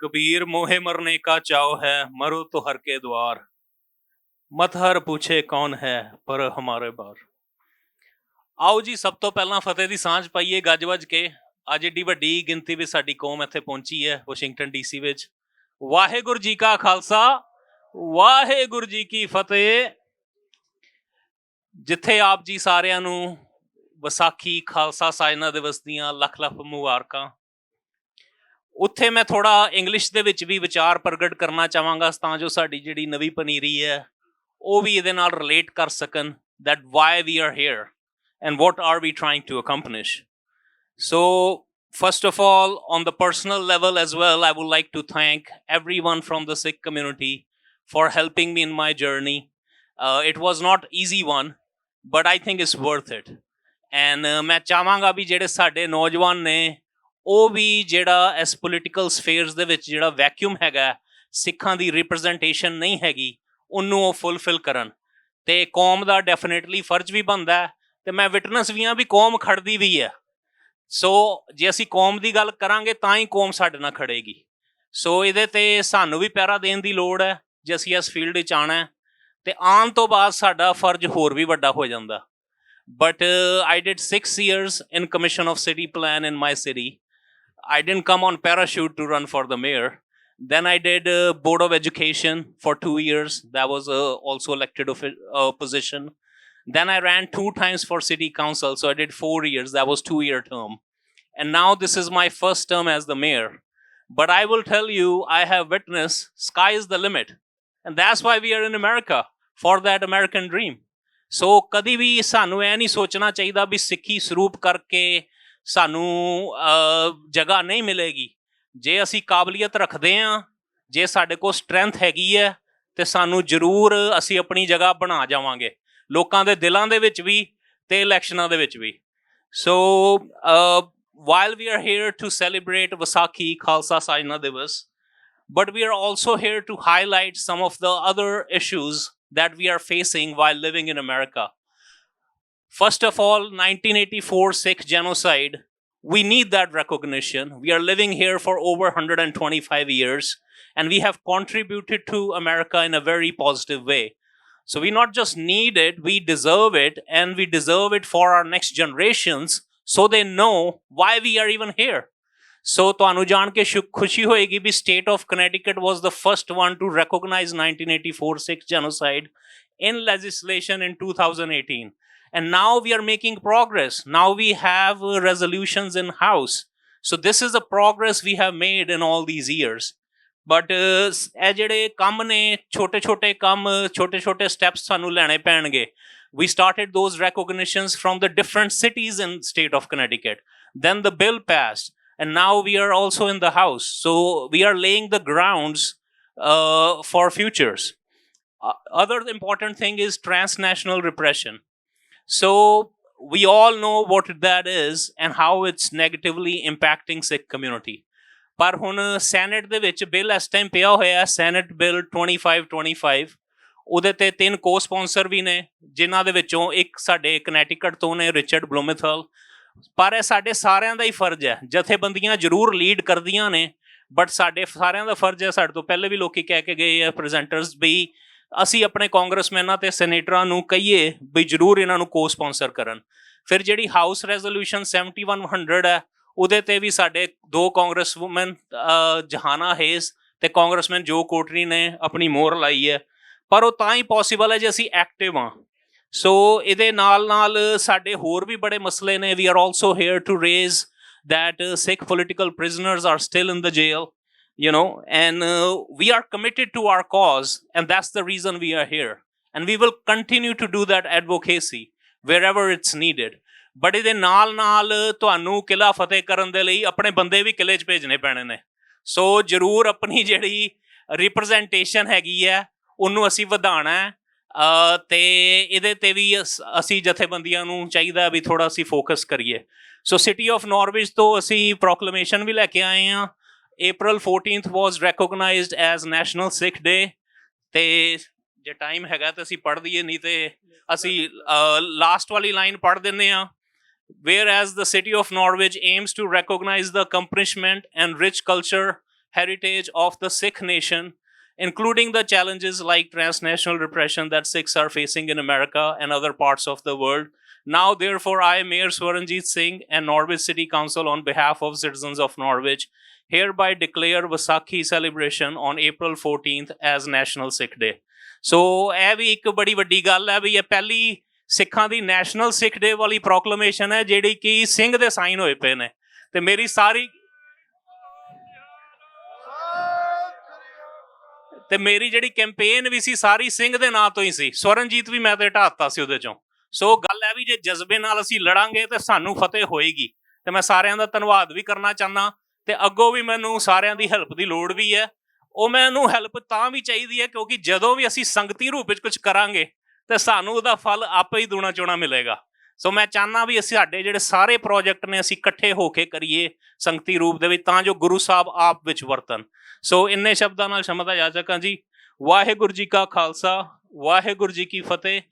कबीर मोहे मरने का चाव है, मरो तो हर के द्वार, मत हर पूछे कौन है पर हमारे बार। ਆਓ ਜੀ, ਸਭ ਤੋਂ ਪਹਿਲਾਂ ਫਤਿਹ ਦੀ ਸਾਂਝ ਪਾਈਏ ਗੱਜ ਵੱਜ ਕੇ। ਅੱਜ ਏਡੀ ਵੱਡੀ ਗਿਣਤੀ ਵਿੱਚ ਸਾਡੀ ਕੌਮ ਇੱਥੇ ਪਹੁੰਚੀ ਹੈ ਵਾਸ਼ਿੰਗਟਨ ਡੀਸੀ ਵਿੱਚ। ਵਾਹਿਗੁਰੂ ਜੀ ਕਾ ਖਾਲਸਾ, ਵਾਹਿਗੁਰੂ ਜੀ ਕੀ ਫਤਿਹ। ਜਿੱਥੇ ਆਪ ਜੀ ਸਾਰਿਆਂ ਨੂੰ ਵਿਸਾਖੀ ਖਾਲਸਾ ਸਾਜਨਾ ਦਿਵਸ ਦੀਆਂ ਲੱਖ ਲੱਖ ਮੁਬਾਰਕਾਂ। ਉੱਥੇ ਮੈਂ ਥੋੜਾ ਇੰਗਲਿਸ਼ ਦੇ ਵਿੱਚ ਵੀ ਵਿਚਾਰ ਪ੍ਰਗਟ ਕਰਨਾ ਚਾਹਾਂਗਾ ਤਾਂ ਜੋ ਸਾਡੀ ਜਿਹੜੀ ਨਵੀਂ ਪਨੀਰੀ ਹੈ ਉਹ ਵੀ ਇਹਦੇ ਨਾਲ ਰਿਲੇਟ ਕਰ ਸਕਣ, that why we are here and what are we trying to accomplish. So first of all, on the personal level as well, I would like to thank everyone from the Sikh community for helping me in my journey. It was not easy one, but I think it's worth it. And ਮੈਂ ਚਾਹਾਂਗਾ ਵੀ ਜਿਹੜੇ ਸਾਡੇ ਨੌਜਵਾਨ ਨੇ ਉਹ ਵੀ ਜਿਹੜਾ ਇਸ political ਸਫੇਅਰਸ ਦੇ ਵਿੱਚ ਜਿਹੜਾ ਵੈਕਿਊਮ ਹੈਗਾ, ਸਿੱਖਾਂ ਦੀ ਰਿਪਰੈਜ਼ੈਂਟੇਸ਼ਨ ਨਹੀਂ ਹੈਗੀ, ਉਹਨੂੰ ਉਹ ਫੁੱਲਫਿਲ ਕਰਨ। ਤੇ ਕੌਮ ਦਾ ਡੈਫੀਨੇਟਲੀ ਫਰਜ਼ ਵੀ ਬਣਦਾ ਤੇ ਮੈਂ ਵਿਟਨੈਸ ਵੀ ਹਾਂ ਵੀ ਕੌਮ ਖੜਦੀ ਵੀ ਹੈ। ਸੋ ਜੇ ਅਸੀਂ ਕੌਮ ਦੀ ਗੱਲ ਕਰਾਂਗੇ ਤਾਂ ਹੀ ਕੌਮ ਸਾਡੇ ਨਾਲ ਖੜੇਗੀ। ਸੋ ਇਹਦੇ ਤੇ ਸਾਨੂੰ ਵੀ ਪਹਿਰਾ ਦੇਣ ਦੀ ਲੋੜ ਹੈ ਜੇ ਅਸੀਂ ਇਸ ਫੀਲਡ ਵਿੱਚ ਆਉਣਾ ਹੈ, ਤੇ ਆਉਣ ਤੋਂ ਬਾਅਦ ਸਾਡਾ ਫਰਜ਼ ਹੋਰ ਵੀ ਵੱਡਾ ਹੋ ਜਾਂਦਾ। But I did 6 years in Commission of City Plan in my city. I didn't come on parachute to run for the mayor. Then I did Board of Education for 2 years. That was also elected position. Then I ran 2 times for City Council. So I did 4 years. That was 2-year term. And now this is my first term as the mayor. But I will tell you, I have witnessed sky is the limit. And that's why we are in America, for that American dream. ਸੋ ਕਦੀ ਵੀ ਸਾਨੂੰ ਇਹ ਨਹੀਂ ਸੋਚਣਾ ਚਾਹੀਦਾ ਵੀ ਸਿੱਖੀ ਸਰੂਪ ਕਰਕੇ ਸਾਨੂੰ ਜਗ੍ਹਾ ਨਹੀਂ ਮਿਲੇਗੀ। ਜੇ ਅਸੀਂ ਕਾਬਲੀਅਤ ਰੱਖਦੇ ਹਾਂ, ਜੇ ਸਾਡੇ ਕੋਲ ਸਟਰੈਂਥ ਹੈਗੀ ਹੈ, ਤੇ ਸਾਨੂੰ ਜ਼ਰੂਰ ਅਸੀਂ ਆਪਣੀ ਜਗ੍ਹਾ ਬਣਾ ਜਾਵਾਂਗੇ ਲੋਕਾਂ ਦੇ ਦਿਲਾਂ ਦੇ ਵਿੱਚ ਵੀ ਤੇ ਇਲੈਕਸ਼ਨਾਂ ਦੇ ਵਿੱਚ ਵੀ। ਸੋ while we are here to celebrate Vaisakhi Khalsa Sajna Divas, but we are also here to highlight some of the other issues that we are facing while living in America. First of all, 1984 Sikh genocide, we need that recognition. We are living here for over 125 years, and we have contributed to America in a very positive way. So we not just need it, we deserve it, and we deserve it for our next generations so they know why we are even here. So ਤੁਹਾਨੂੰ ਜਾਣ ਕੇ ਖੁਸ਼ੀ ਹੋਏਗੀ ਵੀ state of Connecticut was the first one to recognize 1984 Sikh genocide in legislation in 2018. And now we are making progress. Now we have resolutions in house. So this is a progress we have made in all these years. But ਇਹ ਜਿਹੜੇ ਕੰਮ ਨੇ, ਛੋਟੇ ਕੰਮ, ਛੋਟੇ steps ਸਾਨੂੰ ਲੈਣੇ ਪੈਣਗੇ. We started those recognitions from the different cities in state of Connecticut. Then the bill passed. And now we are also in the house. So we are laying the grounds for futures. Other important thing is transnational repression. So we all know what that is and how it's negatively impacting Sikh community. ਪਰ ਹੁਣ senate ਦੇ ਵਿੱਚ bill ਇਸ time ਪਿਆ ਹੋਇਆ, senate bill 2525। ਉਹਦੇ ਤੇ 3 ਕੋ-ਸਪਾਂਸਰ ਵੀ ਨੇ, ਜਿਨ੍ਹਾਂ ਦੇ ਵਿੱਚੋਂ ਇੱਕ ਸਾਡੇ ਕਨੈਟੀਕਟ ਤੋਂ ਨੇ, ਰਿਚਰਡ ਬਲੂਮੈਂਥਲ। ਪਰ ਇਹ ਸਾਡੇ ਸਾਰਿਆਂ ਦਾ ਹੀ ਫਰਜ਼ ਹੈ। ਜਥੇਬੰਦੀਆਂ ਜ਼ਰੂਰ ਲੀਡ ਕਰਦੀਆਂ ਨੇ, ਬਟ ਸਾਡੇ ਸਾਰਿਆਂ ਦਾ ਫਰਜ਼ ਹੈ। ਸਾਡੇ ਤੋਂ ਪਹਿਲੇ ਵੀ ਲੋਕੀ ਕਹਿ ਕੇ ਗਏ ਆ ਪ੍ਰੈਜ਼ੈਂਟਰਸ ਵੀ ਅਸੀਂ ਆਪਣੇ ਕਾਂਗਰਸਮੈਨਾਂ ਤੇ ਸੈਨੇਟਰਾਂ ਨੂੰ ਕਹੀਏ ਵੀ ਜ਼ਰੂਰ ਇਹਨਾਂ ਨੂੰ ਕੋ ਸਪਾਂਸਰ ਕਰਨ। ਫਿਰ ਜਿਹੜੀ ਹਾਊਸ ਰੈਜ਼ੋਲੂਸ਼ਨ 7100 ਹੈ, ਉਹਦੇ ਤੇ ਵੀ ਸਾਡੇ 2 ਕਾਂਗਰਸ ਵੂਮਨ ਜਹਾਨਾ ਹੇਜ਼ ਤੇ ਕਾਂਗਰਸਮੈਨ ਜੋ ਕੋਟਰੀ ਨੇ ਆਪਣੀ ਮੋਹਰ ਲਾਈ ਹੈ। ਪਰ ਉਹ ਤਾਂ ਹੀ ਪੋਸੀਬਲ ਹੈ ਜੇ ਅਸੀਂ ਐਕਟਿਵ ਹਾਂ। ਸੋ ਇਹਦੇ ਨਾਲ ਸਾਡੇ ਹੋਰ ਵੀ ਬੜੇ ਮਸਲੇ ਨੇ। We are also here to raise that Sikh political prisoners are still in the jail, you know, and we are committed to our cause, and that's the reason we are here, and we will continue to do that advocacy wherever it's needed. But ਇਹਦੇ ਨਾਲ ਤੁਹਾਨੂੰ ਕਿਲਾ ਫਤਿਹ ਕਰਨ ਦੇ ਲਈ ਆਪਣੇ ਬੰਦੇ ਵੀ ਕਿਲੇ 'ਚ ਭੇਜਣੇ ਪੈਣੇ ਨੇ। ਸੋ ਜ਼ਰੂਰ ਆਪਣੀ ਜਿਹੜੀ ਰਿਪਰੈਜ਼ੈਂਟੇਸ਼ਨ ਹੈਗੀ ਹੈ ਉਹਨੂੰ ਅਸੀਂ ਵਧਾਉਣਾ ਹੈ, ਤੇ ਇਹਦੇ ਤੇ ਵੀ ਅਸੀਂ ਜਥੇਬੰਦੀਆਂ ਨੂੰ ਚਾਹੀਦਾ ਵੀ ਥੋੜ੍ਹਾ ਅਸੀਂ ਫੋਕਸ ਕਰੀਏ। ਸੋ ਸਿਟੀ ਆਫ ਨੋਰਵਿਚ ਤੋਂ ਅਸੀਂ ਪ੍ਰੋਕਲੇਮੇਸ਼ਨ ਵੀ ਲੈ ਕੇ ਆਏ ਹਾਂ। April 14th was recognized as National Sikh Day. ਤੇ ਜੇ ਟਾਈਮ ਹੈਗਾ ਤਾਂ ਅਸੀਂ ਪੜ੍ਹ ਦਈਏ, ਨਹੀਂ ਤੇ ਅਸੀਂ ਲਾਸਟ ਵਾਲੀ ਲਾਈਨ ਪੜ੍ਹ ਦਿੰਦੇ ਹਾਂ। Whereas the city of Norwich aims to recognize the accomplishment and rich culture heritage of the Sikh nation, including the challenges like transnational repression that Sikhs are facing in America and other parts of the world. Now, therefore, I, Mayor Swaranjit Singh, and Norwich City Council, on behalf of citizens of Norwich, hereby declare Vaisakhi celebration on April 14th as National Sikh Day. So, ਇਹ ਵੀ ਇੱਕ ਬੜੀ ਵੱਡੀ ਗੱਲ ਹੈ ਵੀ ਇਹ ਪਹਿਲੀ ਸਿੱਖਾਂ ਦੀ national ਸਿੱਖ ਡੇ ਵਾਲੀ ਪ੍ਰੋਕਲੇਮੇਸ਼ਨ ਹੈ ਜਿਹੜੀ ਕਿ ਸਿੰਘ ਦੇ ਸਾਈਨ ਹੋਏ ਪਏ ਨੇ ਤੇ ਮੇਰੀ ਸਾਰੀ ਤੇ ਮੇਰੀ ਜਿਹੜੀ ਕੈਂਪੇਨ ਵੀ ਸੀ ਸਾਰੀ ਸਿੰਘ ਦੇ ਨਾਂ ਤੋਂ ਹੀ ਸੀ। ਸਵਰਨਜੀਤ ਵੀ ਮੈਂ ਤੇ ਢਾਤਾ ਸੀ ਉਹਦੇ ਚੋਂ। ਸੋ ਗੱਲ ਹੈ ਵੀ ਜੇ ਜਜ਼ਬੇ ਨਾਲ ਅਸੀਂ ਲੜਾਂਗੇ ਤੇ ਸਾਨੂੰ ਫਤਿਹ ਹੋਏਗੀ ਤੇ ਮੈਂ ਸਾਰਿਆਂ ਦਾ ਧੰਨਵਾਦ ਵੀ ਕਰਨਾ ਚਾਹੁੰਦਾ ਤੇ ਅੱਗੋਂ ਵੀ ਮੈਨੂੰ ਸਾਰਿਆਂ ਦੀ ਹੈਲਪ ਦੀ ਲੋੜ ਵੀ ਹੈ। ਉਹ ਮੈਨੂੰ ਹੈਲਪ ਤਾਂ ਵੀ ਚਾਹੀਦੀ ਹੈ ਕਿਉਂਕਿ ਜਦੋਂ ਵੀ ਅਸੀਂ ਸੰਗਤੀ ਰੂਪ ਵਿੱਚ ਕੁਝ ਕਰਾਂਗੇ ਤੇ ਸਾਨੂੰ ਉਹਦਾ ਫਲ ਆਪੇ ਹੀ ਦੂਣਾ ਚੋਣਾ ਮਿਲੇਗਾ। ਸੋ ਮੈਂ ਚਾਹੁੰਦਾ ਵੀ ਅਸੀਂ ਸਾਡੇ ਜਿਹੜੇ ਸਾਰੇ ਪ੍ਰੋਜੈਕਟ ਨੇ ਅਸੀਂ ਇਕੱਠੇ ਹੋ ਕੇ ਕਰੀਏ ਸੰਗਤੀ ਰੂਪ ਦੇ ਵਿੱਚ ਤਾਂ ਜੋ ਗੁਰੂ ਸਾਹਿਬ ਆਪ ਵਿੱਚ ਵਰਤਣ। ਸੋ ਇੰਨੇ ਸ਼ਬਦਾਂ ਨਾਲ ਸ਼ਮਤਾ ਜਾਚਕਾਂ ਜੀ। ਵਾਹਿਗੁਰੂ ਜੀ ਕਾ ਖਾਲਸਾ, ਵਾਹਿਗੁਰੂ ਜੀ ਕੀ ਫਤਿਹ।